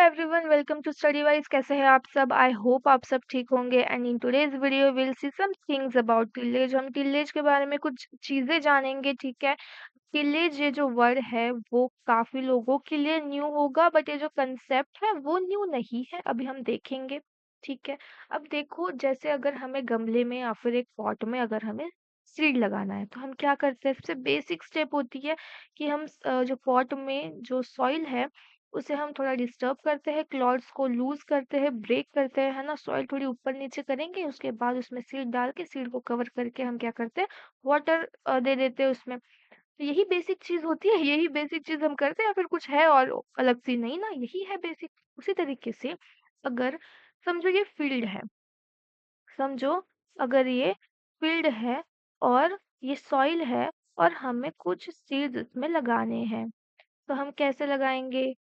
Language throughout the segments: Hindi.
Everyone, welcome to study wise. कैसे हैं आप सब? आई होप आप सब ठीक होंगे। And in today's video will see some things about tillage. हम टिलेज के बारे में कुछ चीजें जानेंगे, ठीक है। टिलेज ये जो वर्ड है वो काफी लोगों के लिए न्यू होगा, बट ये जो कंसेप्ट है वो न्यू नहीं है, अभी हम देखेंगे। ठीक है। अब देखो, जैसे अगर हमें गमले में या फिर एक पॉट में अगर हमें सीड लगाना है तो हम क्या करते हैं? सबसे बेसिक स्टेप होती है कि हम जो पॉट में जो सॉइल है उसे हम थोड़ा डिस्टर्ब करते हैं, क्लॉड्स को लूज करते हैं, ब्रेक करते हैं, है ना। सॉइल थोड़ी ऊपर नीचे करेंगे, उसके बाद उसमें सीड डाल के सीड को कवर करके हम क्या करते हैं? वाटर दे देते हैं उसमें। तो यही बेसिक चीज होती है, यही बेसिक चीज हम करते हैं, या फिर कुछ है और अलग सी? नहीं ना, यही है बेसिक। उसी तरीके से अगर समझो ये फील्ड है, समझो अगर ये फील्ड है और ये सॉइल है और हमें कुछ सीड्स इसमें लगाने हैं, तो हम कैसे लगाएंगे?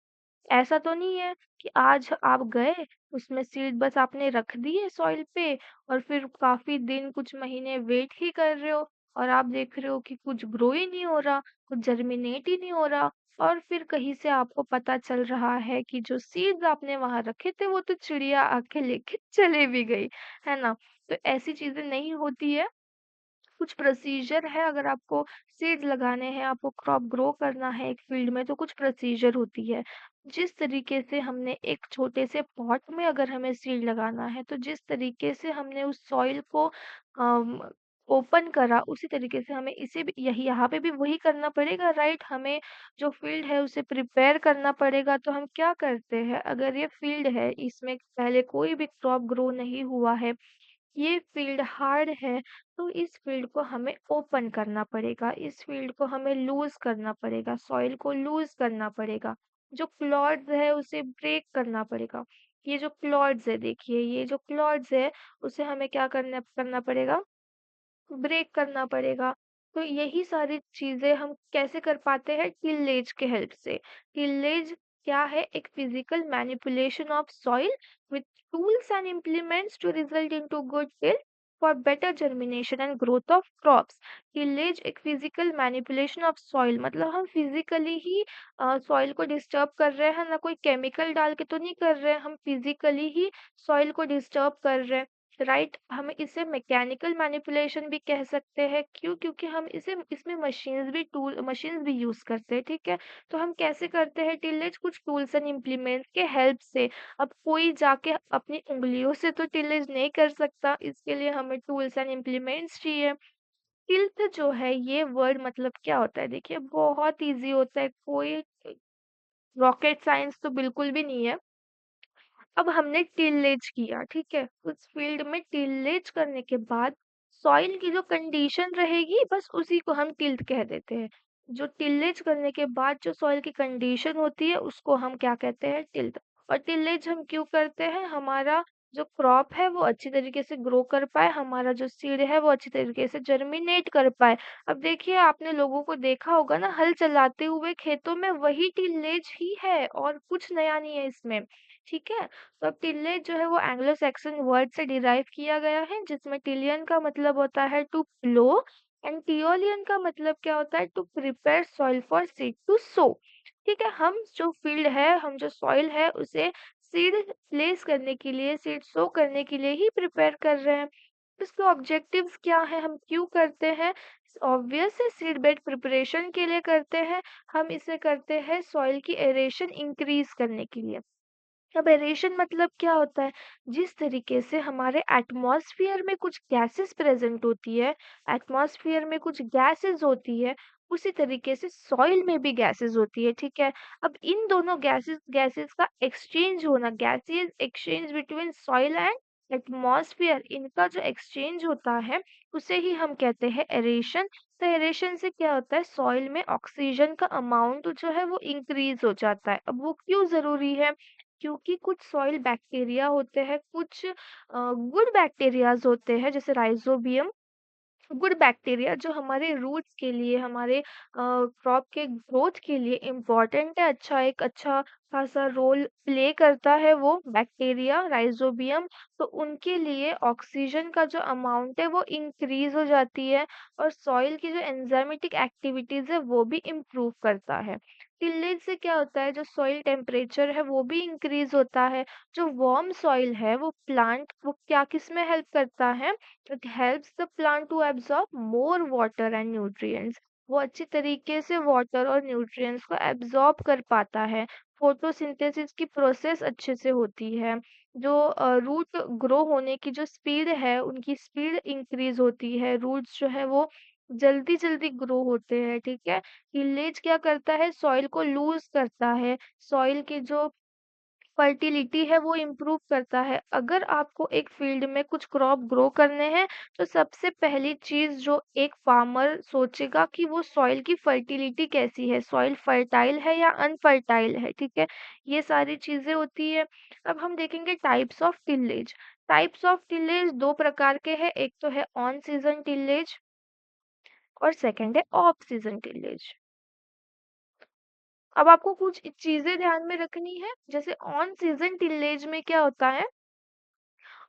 ऐसा तो नहीं है कि आज आप गए, उसमें सीड बस आपने रख दिए सॉइल पे और फिर काफी दिन कुछ महीने वेट ही कर रहे हो और आप देख रहे हो कि कुछ ग्रो ही नहीं हो रहा, कुछ जर्मिनेट ही नहीं हो रहा। और फिर कहीं से आपको पता चल रहा है कि जो सीड्स आपने वहां रखे थे वो तो चिड़िया आके लेके चले भी गई, है ना। तो ऐसी चीजें नहीं होती है। कुछ प्रोसीजर है, अगर आपको सीड लगाने हैं, आपको क्रॉप ग्रो करना है एक फील्ड में, तो कुछ प्रोसीजर होती है। जिस तरीके से हमने एक छोटे से पॉट में अगर हमें सीड लगाना है, तो जिस तरीके से हमने उस सॉइल को ओपन करा, उसी तरीके से हमें इसे भी यही यहाँ पे भी वही करना पड़ेगा, राइट। हमें जो फील्ड है उसे प्रिपेयर करना पड़ेगा। तो हम क्या करते हैं? अगर ये फील्ड है, इसमें पहले कोई भी क्रॉप ग्रो नहीं हुआ है, ये फील्ड हार्ड है, तो इस फील्ड को हमें ओपन करना पड़ेगा, इस फील्ड को हमें लूज करना पड़ेगा, सॉइल को लूज करना पड़ेगा, जो क्लॉड्स है उसे ब्रेक करना पड़ेगा। ये जो क्लॉड्स है, देखिए ये जो क्लॉड्स है उसे हमें क्या करना पड़ेगा? ब्रेक करना पड़ेगा। तो यही सारी चीजें हम कैसे कर पाते हैं? टिलेज के हेल्प से। टिलेज क्या है? एक physical manipulation of soil with tools and implements to result into good yield for better germination and growth of crops. Tillage एक फिजिकल मैनिपुलेशन ऑफ सॉइल, मतलब हम फिजिकली ही सॉइल को डिस्टर्ब कर रहे हैं ना, कोई केमिकल डाल के तो नहीं कर रहे हैं, हम फिजिकली ही सॉइल को डिस्टर्ब कर रहे हैं, राइट। हम इसे मैकेनिकल मैनिपुलेशन भी कह सकते हैं। क्यों? क्योंकि हम इसे इसमें मशीन्स भी यूज करते हैं, ठीक है। तो हम कैसे करते हैं टिलेज? कुछ टूल्स एंड इम्प्लीमेंट्स के हेल्प से। अब कोई जाके अपनी उंगलियों से तो टिलेज नहीं कर सकता, इसके लिए हमें टूल्स एंड इम्प्लीमेंट्स चाहिए। टिल्थ जो है ये वर्ड मतलब क्या होता है? देखिए बहुत इजी होता है, कोई रॉकेट साइंस तो बिल्कुल भी नहीं है। अब हमने टिलेज किया, ठीक है। उस फील्ड में टिलेज करने के बाद सॉइल की जो कंडीशन रहेगी, बस उसी को हम टिल्थ कह देते हैं। जो टिलेज करने के बाद जो सॉइल की कंडीशन होती है उसको हम क्या कहते हैं? टिल्थ। और टिलेज हम क्यों करते हैं? हमारा जो क्रॉप है वो अच्छी तरीके से ग्रो कर पाए, हमारा जो सीड है वो अच्छी तरीके से जर्मिनेट कर पाए। अब देखिए, आपने लोगों को देखा होगा ना हल चलाते हुए खेतों में, वही टिलेज ही है और कुछ नया नहीं है इसमें, ठीक है। तो अब टिल्ले जो है वो एंग्लो सैक्सन वर्ड से डिराइव किया गया है, जिसमें टिलियन का मतलब होता है टू प्लो एंड टियोलियन का मतलब क्या होता है? To prepare soil for seed to sow. ठीक है, हम जो फील्ड है, हम जो सॉइल है उसे सीड प्लेस करने के लिए, सीड सो करने के लिए ही प्रिपेयर कर रहे हैं। इसके ऑब्जेक्टिव्स क्या है? हम क्यों करते हैं? ऑब्वियस है, सीड बेड प्रिपरेशन के लिए करते हैं। हम इसे करते हैं सॉइल की एरेशन इंक्रीज करने के लिए। अब एरेशन मतलब क्या होता है? जिस तरीके से हमारे एटमॉस्फेयर में कुछ गैसेस प्रेजेंट होती है, एटमॉस्फेयर में कुछ गैसेस होती है, उसी तरीके से सॉइल में भी गैसेस होती है, ठीक है। अब इन दोनों गैसेस गैसेस का एक्सचेंज होना, gases exchange between soil and atmosphere, इनका जो एक्सचेंज होता है उसे ही हम कहते हैं एरेशन। तो एरेशन से क्या होता है? सॉइल में ऑक्सीजन का अमाउंट जो है वो इंक्रीज हो जाता है। अब वो क्यों जरूरी है? क्योंकि कुछ सॉइल बैक्टीरिया होते हैं, कुछ गुड बैक्टीरियाज होते हैं, जैसे राइजोबियम। गुड बैक्टीरिया जो हमारे रूट्स के लिए, हमारे क्रॉप के ग्रोथ के लिए इम्पोर्टेंट है, एक अच्छा खासा रोल प्ले करता है वो बैक्टीरिया, राइजोबियम। तो उनके लिए ऑक्सीजन का जो अमाउंट है वो इंक्रीज हो जाती है और सॉइल की जो एंजाइमेटिक एक्टिविटीज है वो भी इम्प्रूव करता है। टिलेज से क्या होता है, जो सॉइल टेम्परेचर है वो भी इंक्रीज होता है। जो वार्म सॉइल है वो प्लांट वो क्या किसमें हेल्प करता है, it helps the plant to absorb more water and nutrients. वो अच्छी तरीके से वाटर और न्यूट्रिएंट्स को एब्जॉर्ब कर पाता है। फोटोसिंथेसिस की प्रोसेस अच्छे से होती है। जो रूट ग्रो होने की जो स्पीड है, उनकी स्पीड इंक्रीज होती है। रूट्स जो है वो जल्दी जल्दी ग्रो होते हैं, ठीक है। टिलेज क्या करता है, सॉइल को लूज करता है। सॉइल की जो फर्टिलिटी है वो इम्प्रूव करता है। अगर आपको एक फील्ड में कुछ क्रॉप ग्रो करने हैं, तो सबसे पहली चीज जो एक फार्मर सोचेगा कि वो सॉइल की फर्टिलिटी कैसी है, सॉइल फर्टाइल है या अनफर्टाइल है, ठीक है। ये सारी चीजें होती है। अब हम देखेंगे types of tillage. Types of tillage दो प्रकार के हैं, एक तो है ऑन सीजन टिलेज और सेकंड है ऑफ सीजन टिलेज। अब आपको कुछ चीजें ध्यान में रखनी है। जैसे ऑन सीजन टिलेज में क्या होता है,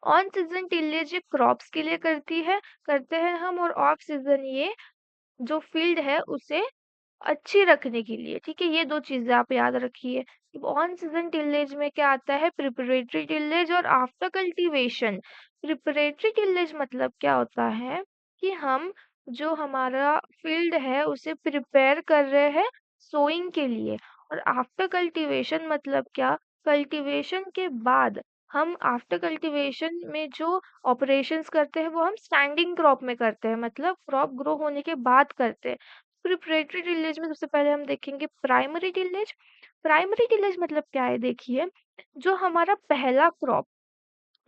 ऑन सीजन टिलेज ये क्रॉप्स के लिए करते हैं हम, और ऑफ सीजन ये जो फील्ड है उसे अच्छी रखने के लिए, ठीक है। ये दो चीजें आप याद रखिए। ऑन सीजन टिलेज में क्या आता है, प्रिपरेटरी टिलेज और आफ्टर कल्टीवेशन। प्रिपरेटरी टिलेज मतलब क्या होता है कि हम जो हमारा फील्ड है उसे प्रिपेयर कर रहे हैं सोइंग के लिए। और आफ्टर कल्टीवेशन मतलब क्या, कल्टीवेशन के बाद हम आफ्टर कल्टीवेशन में जो ऑपरेशंस करते हैं वो हम स्टैंडिंग क्रॉप में करते हैं, मतलब क्रॉप ग्रो होने के बाद करते हैं। प्रिपरेटरी टिलेज में सबसे पहले हम देखेंगे प्राइमरी टिलेज। प्राइमरी टिलेज मतलब क्या है, देखिए, जो हमारा पहला क्रॉप,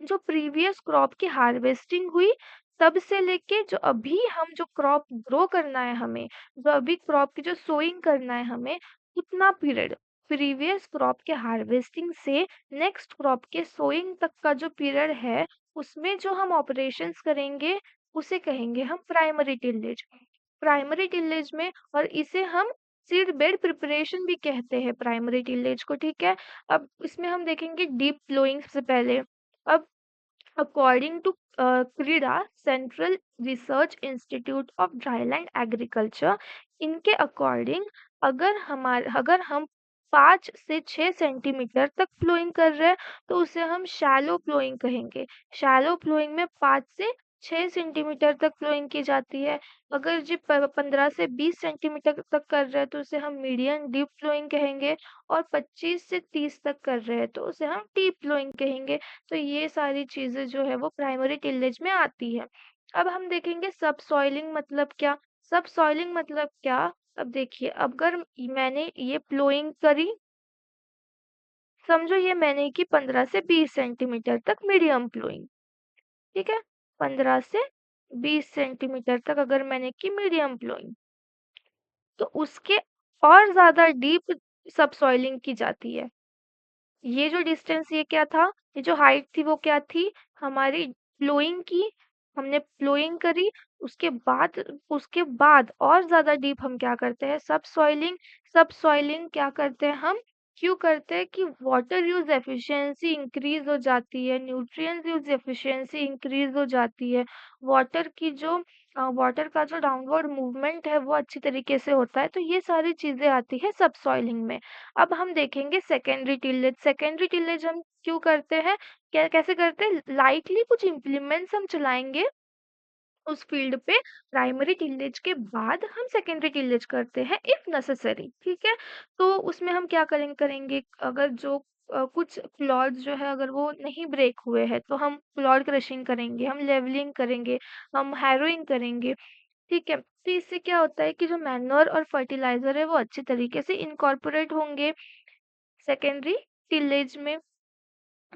जो प्रीवियस क्रॉप की हार्वेस्टिंग हुई तब से लेके जो अभी हम जो क्रॉप ग्रो करना है हमें, जो अभी क्रॉप की जो सोइंग करना है हमें, उतना पीरियड, प्रीवियस क्रॉप के हार्वेस्टिंग से नेक्स्ट क्रॉप के सोइंग तक का जो पीरियड है, उसमें जो हम ऑपरेशंस करेंगे उसे कहेंगे हम प्राइमरी टिलेज। प्राइमरी टिलेज में, और इसे हम सीड बेड प्रिपरेशन भी कहते हैं प्राइमरी टिलेज को, ठीक है। अब इसमें हम देखेंगे डीप फ्लोइंग से पहले। अब अकॉर्डिंग टू क्रीडा, central research institute of dryland agriculture, इनके अकॉर्डिंग अगर हम 5 से 6 सेंटीमीटर तक फ्लोइंग कर रहे हैं तो उसे हम शैलो फ्लोइंग कहेंगे। शैलो फ्लोइंग में 5 से 6 सेंटीमीटर तक फ्लोइंग की जाती है। अगर जी 15 से 20 सेंटीमीटर तक कर रहे हैं तो उसे हम मीडियम डीप फ्लोइंग कहेंगे। और 25 से 30 तक कर रहे हैं तो उसे हम डीप फ्लोइंग कहेंगे। तो ये सारी चीजें जो है वो प्राइमरी टिलेज में आती है। अब हम देखेंगे सब सॉइलिंग मतलब क्या। सब सॉइलिंग मतलब क्या, अब देखिए, अगर मैंने ये प्लोइंग करी, समझो ये मैंने की 15 से 20 सेंटीमीटर तक मीडियम प्लोइंग, ठीक है। 15 से 20 सेंटीमीटर तक अगर मैंने की मीडियम प्लोइंग, तो उसके और ज्यादा डीप सब सॉइलिंग की जाती है। ये जो डिस्टेंस ये क्या था, ये जो हाइट थी वो क्या थी, हमारी प्लोइंग की, हमने प्लोइंग करी, उसके बाद और ज्यादा डीप हम क्या करते हैं, सब सॉइलिंग। सब सॉइलिंग क्या करते हैं हम, क्यों करते हैं कि वाटर यूज एफिशिएंसी इंक्रीज हो जाती है, न्यूट्रिएंट्स यूज एफिशिएंसी इंक्रीज हो जाती है। वाटर की जो वाटर का जो डाउनवर्ड मूवमेंट है वो अच्छी तरीके से होता है। तो ये सारी चीजें आती है सब सॉइलिंग में। अब हम देखेंगे सेकेंडरी टिलेज। सेकेंडरी टिलेज हम क्यों करते हैं, क्या कैसे करते हैं, लाइटली कुछ इम्प्लीमेंट्स हम चलाएंगे उस फील्ड पे। प्राइमरी टिलेज के बाद हम सेकेंडरी टिलेज करते हैं इफ नेसेसरी, ठीक है। तो उसमें हम क्या करेंगे, अगर जो कुछ क्लॉड्स जो है अगर वो नहीं ब्रेक हुए हैं तो हम क्लॉड क्रशिंग करेंगे, हम लेवलिंग करेंगे, हम हैरोइंग करेंगे, ठीक है। तो इससे क्या होता है कि जो मैन्योर और फर्टिलाइजर है वो अच्छे तरीके से इनकॉर्पोरेट होंगे सेकेंडरी टिलेज में।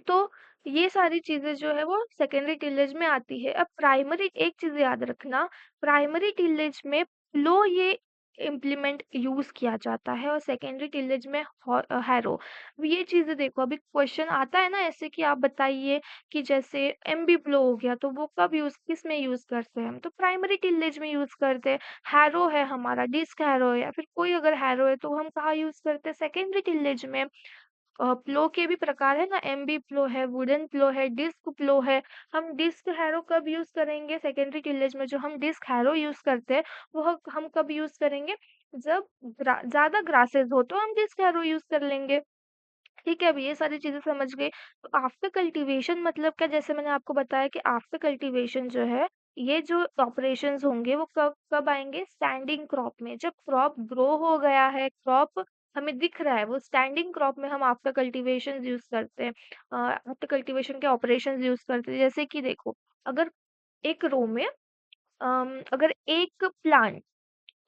तो ये सारी चीजें जो है वो सेकेंडरी टिलेज में आती है। अब प्राइमरी, एक चीज याद रखना, प्राइमरी टिलेज में प्लो ये इम्प्लीमेंट यूज किया जाता है और सेकेंडरी टिलेज में हैरो। अब ये चीजें देखो, अभी क्वेश्चन आता है ना ऐसे कि आप बताइए कि जैसे एमबी प्लो हो गया तो वो कब यूज, किस में यूज करते हैं हम, तो प्राइमरी टिलेज में यूज करते हैं। हैरो है हमारा, डिस्क हैरो है या फिर कोई अगर हैरो है तो हम कहाँ यूज करते हैं, सेकेंडरी टिलेज में। प्लो के भी प्रकार है ना, एमबी प्लो है, वुडन प्लो है, डिस्क प्लो है। हम डिस्क हैरो कब यूज करेंगे, सेकेंडरी टिलेज में जो हम डिस्क हैरो यूज करते हैं वो हम कब यूज करेंगे, जब ज़्यादा ग्रासेस हो तो हम डिस्क हैरो यूज़ कर लेंगे। ठीक है, अब ये सारी चीज़ें समझ गए। तो आफ्टर कल्टीवेशन मतलब क्या, जैसे मैंने आपको बताया कि आफ्टर कल्टीवेशन जो है, ये जो ऑपरेशंस होंगे वो कब कब आएँगे? स्टैंडिंग क्रॉप में। जब क्रॉप ग्रो हो गया है, क्रॉप हमें दिख रहा है, वो स्टैंडिंग क्रॉप में हम आफ्टर कल्टीवेशंस यूज़ करते हैं। आफ्टर कल्टीवेशन के ऑपरेशंस यूज़ करते हैं। जैसे कि देखो, अगर एक रो में अगर एक प्लांट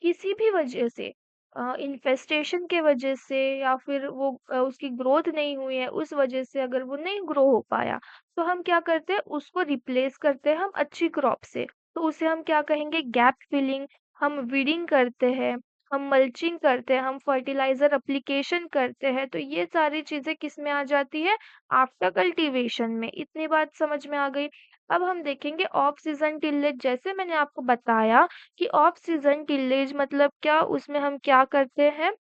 किसी भी वजह से इन्फेस्टेशन के वजह से या फिर वो उसकी ग्रोथ नहीं हुई है, उस वजह से अगर वो नहीं ग्रो हो पाया, तो हम क्या करते हैं, उसको रिप्लेस करते हैं हम अच्छी क्रॉप से। तो उसे हम क्या कहेंगे? Gap filling. हम वीडिंग करते हैं, हम मल्चिंग करते हैं, हम फर्टिलाइजर एप्लीकेशन करते हैं। तो ये सारी चीजें किस में आ जाती है? आफ्टर कल्टीवेशन में। इतनी बात समझ में आ गई। अब हम देखेंगे ऑफ सीजन टिलेज। जैसे मैंने आपको बताया कि ऑफ सीजन टिलेज मतलब क्या, उसमें हम क्या करते हैं,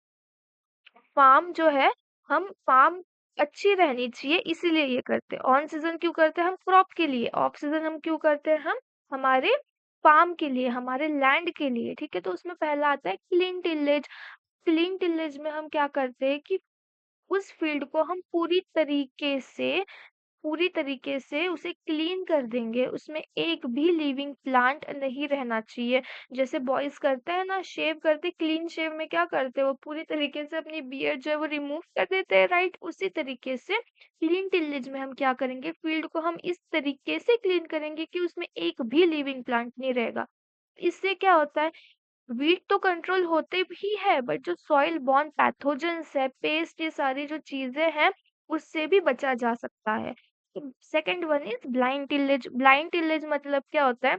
फार्म जो है, हम फार्म अच्छी रहनी चाहिए इसीलिए ये करते हैं। ऑन सीजन क्यों करते हैं? हम क्रॉप के लिए। ऑफ सीजन हम क्यों करते हैं? हम हमारे फार्म के लिए, हमारे लैंड के लिए। ठीक है, तो उसमें पहला आता है क्लीन टिलेज। क्लीन टिलेज में हम क्या करते हैं कि उस फील्ड को हम पूरी तरीके से उसे क्लीन कर देंगे, उसमें एक भी लिविंग प्लांट नहीं रहना चाहिए। जैसे बॉयज़ करते हैं ना, शेव करते, क्लीन शेव में क्या करते हैं, वो पूरी तरीके से अपनी बियर्ड जो है वो रिमूव कर देते हैं, राइट? उसी तरीके से क्लीन टिलेज में हम क्या करेंगे, फील्ड को हम इस तरीके से क्लीन करेंगे कि उसमें एक भी लिविंग प्लांट नहीं रहेगा। इससे क्या होता है, वीट तो कंट्रोल होते भी है, बट जो सॉइल बॉर्न पैथोजेंस है, पेस्ट, ये सारी जो चीजें हैं, उससे भी बचा जा सकता है। Second one is blind tillage. Blind tillage मतलब क्या होता है,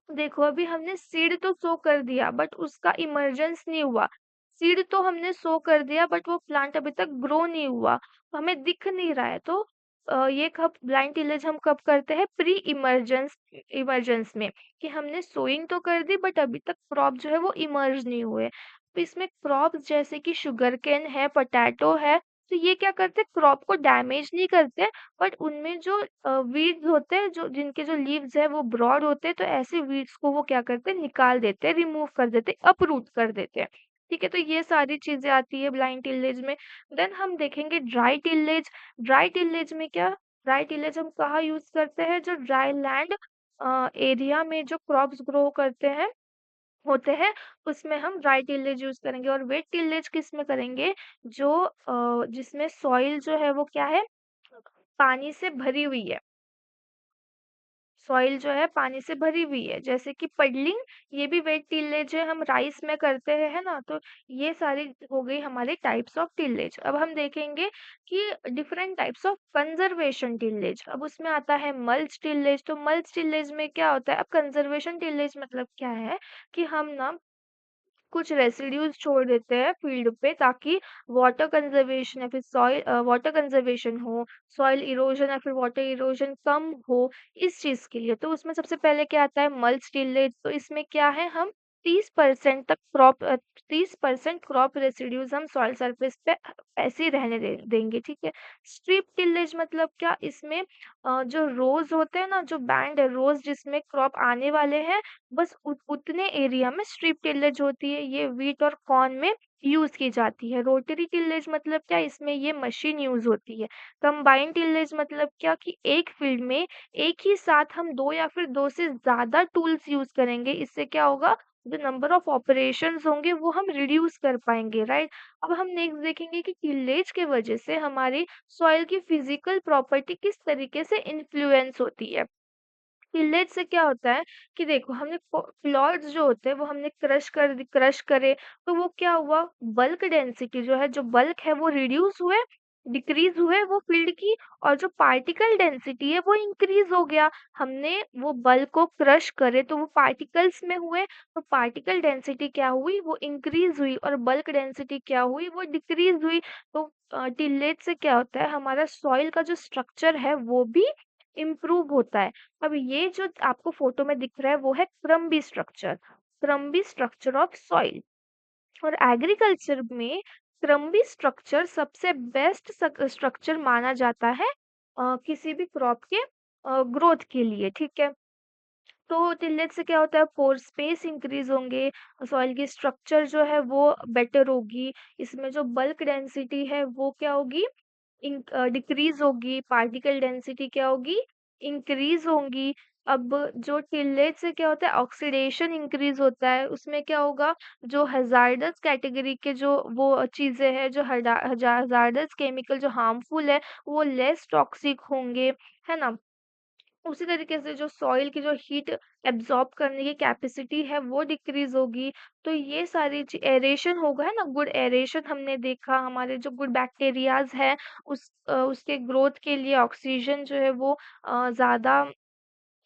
देखो अभी हमने सीड तो सो कर दिया बट उसका इमर्जेंस नहीं हुआ। सीड तो हमने सो कर दिया बट वो प्लांट अभी तक ग्रो नहीं हुआ, तो हमें दिख नहीं रहा है। तो ये कब ब्लाइंड टिलेज हम कब करते हैं? प्री इमर्जेंस इमर्जेंस में, कि हमने सोइंग तो कर दी बट अभी तक क्रॉप जो है वो इमर्ज नहीं हुए। तो इसमें क्रॉप्स जैसे कि शुगर केन है, पोटैटो है, तो ये क्या करते हैं, क्रॉप को डैमेज नहीं करते, बट उनमें जो वीड्स होते हैं, जो जिनके जो लीव्स है वो ब्रॉड होते हैं, तो ऐसे वीड्स को वो क्या करते हैं, निकाल देते हैं, रिमूव कर देते हैं, अपरूट कर देते हैं। ठीक है, तो ये सारी चीजें आती है ब्लाइंड टिलेज में। देन हम देखेंगे ड्राई टिलेज। ड्राई टिलेज में क्या, ड्राई टिलेज हम कहाँ यूज करते हैं? जो ड्राई लैंड एरिया में जो क्रॉप्स ग्रो करते हैं होते हैं, उसमें हम ड्राई टिलेज यूज करेंगे। और वेट टिलेज किस में करेंगे? जो जिसमें सॉइल जो है वो क्या है, पानी से भरी हुई है। सॉइल जो है पानी से भरी हुई है, जैसे कि पडलिंग, ये भी वेट टिलेज है, हम राइस में करते हैं, है ना? तो ये सारी हो गई हमारे टाइप्स ऑफ टिलेज। अब हम देखेंगे कि different types of conservation tillage. अब उसमें आता है मल्च टिलेज। तो मल्च टिलेज में क्या होता है? अब कंजर्वेशन टिलेज मतलब क्या है, कि हम ना कुछ रेसिड्यूज छोड़ देते हैं फील्ड पे, ताकि वाटर कंजर्वेशन या फिर सॉइल वाटर कंजर्वेशन हो, सॉइल इरोजन या फिर वाटर इरोजन कम हो, इस चीज के लिए। तो उसमें सबसे पहले क्या आता है? Mulch tillage. तो इसमें क्या है, हम 30% तक क्रॉप 30% क्रॉप रेसिड्यूज हम सॉइल सरफेस पे ऐसे ही रहने देंगे। ठीक है। स्ट्रिप टिलेज मतलब क्या, इसमें जो रोज होते हैं ना, जो बैंड है रोज जिसमें क्रॉप आने वाले हैं, बस उतने एरिया में स्ट्रिप टिलेज होती है। ये व्हीट और कॉर्न में यूज की जाती है। रोटरी टिलेज मतलब क्या, इसमें ये मशीन यूज होती है। कंबाइंड टिलेज मतलब क्या, कि एक फील्ड में एक ही साथ हम दो या फिर दो से ज्यादा टूल्स यूज करेंगे। इससे क्या होगा, जो नंबर ऑफ ऑपरेशंस होंगे वो हम रिड्यूस कर पाएंगे, राइट? अब हम नेक्स्ट देखेंगे कि टिलेज के वजह से हमारी सॉइल की फिजिकल प्रॉपर्टी किस तरीके से इन्फ्लुएंस होती है। टिलेज से क्या होता है कि देखो, हमने क्लॉड्स जो होते हैं वो हमने क्रश करे, तो वो क्या हुआ, बल्क डेंसिटी जो है, जो बल्क है वो रिड्यूस हुए, डिक्रीज हुए वो फील्ड की, और जो पार्टिकल डेंसिटी है वो इंक्रीज हो गया। हमने वो बल्क को क्रश करे तो वो पार्टिकल्स में हुए, तो पार्टिकल डेंसिटी क्या हुई, वो इंक्रीज हुई, और बल्क डेंसिटी क्या हुई, वो डिक्रीज हुई। तो टिलेज से क्या होता है, हमारा सॉइल का जो स्ट्रक्चर है वो भी इम्प्रूव होता है। अब ये जो आपको फोटो में दिख रहा है वो है क्रम्बी स्ट्रक्चर ऑफ सॉइल। और एग्रीकल्चर में क्रम्बी स्ट्रक्चर सबसे बेस्ट स्ट्रक्चर माना जाता है किसी भी क्रॉप के ग्रोथ के लिए। ठीक है। तो टिलेज से क्या होता है, पोर स्पेस इंक्रीज होंगे, सॉइल की स्ट्रक्चर जो है वो बेटर होगी, इसमें जो बल्क डेंसिटी है वो क्या होगी, डिक्रीज होगी, पार्टिकल डेंसिटी क्या होगी, इंक्रीज होंगी। अब जो टिलेज से क्या होता है, ऑक्सीडेशन इंक्रीज होता है, उसमें क्या होगा, जो हजार्डस कैटेगरी के जो वो चीजें हैं, जो हजार्डस केमिकल जो हार्मफुल है, वो लेस टॉक्सिक होंगे, है ना। उसी तरीके से जो सॉइल की जो हीट एब्जॉर्ब करने की कैपेसिटी है वो डिक्रीज होगी। तो ये सारी एरेशन होगा, है ना, गुड एरेशन हमने देखा, हमारे जो गुड बैक्टीरियाज है उसके ग्रोथ के लिए ऑक्सीजन जो है वो ज्यादा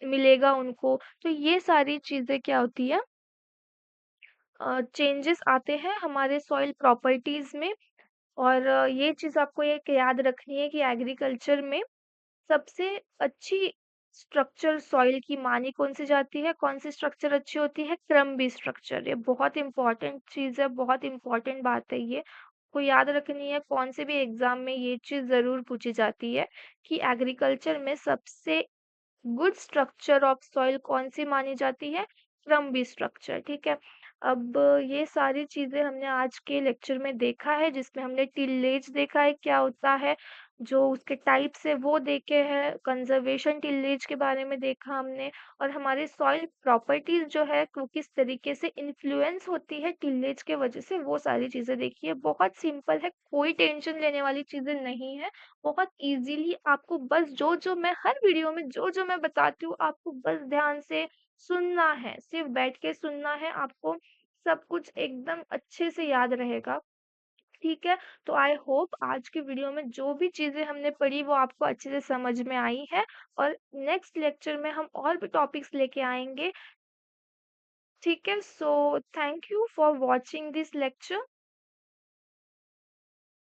मिलेगा उनको। तो ये सारी चीजें क्या होती है, चेंजेस आते हैं हमारे सॉइल प्रॉपर्टीज में। और ये चीज आपको एक याद रखनी है कि एग्रीकल्चर में सबसे अच्छी स्ट्रक्चर सॉइल की मानी कौन सी जाती है, कौन सी स्ट्रक्चर अच्छी होती है, क्रम्बी स्ट्रक्चर। ये बहुत इंपॉर्टेंट चीज़ है, बहुत इंपॉर्टेंट बात है ये, को याद रखनी है। कौन से भी एग्जाम में ये चीज़ ज़रूर पूछी जाती है कि एग्रीकल्चर में सबसे गुड स्ट्रक्चर ऑफ सॉइल कौन सी मानी जाती है, क्रम्बी स्ट्रक्चर, ठीक है। अब ये सारी चीजें हमने आज के लेक्चर में देखा है, जिसमें हमने टिलेज देखा है क्या होता है, जो उसके टाइप्स है वो देखे हैं, कंजर्वेशन टिलेज के बारे में देखा हमने, और हमारे सॉइल प्रॉपर्टीज जो है वो किस तरीके से इन्फ्लुएंस होती है टिलेज के वजह से, वो सारी चीजें देखी है। बहुत सिंपल है, कोई टेंशन लेने वाली चीजें नहीं है, बहुत इजीली आपको बस जो मैं हर वीडियो में जो मैं बताती हूँ आपको बस ध्यान से सुनना है, सिर्फ बैठ के सुनना है आपको, सब कुछ एकदम अच्छे से याद रहेगा, ठीक है। तो आई होप आज की वीडियो में जो भी चीजें हमने पढ़ी वो आपको अच्छे से समझ में आई है, और नेक्स्ट लेक्चर में हम और भी टॉपिक्स लेके आएंगे, ठीक है। So thank you for watching this lecture.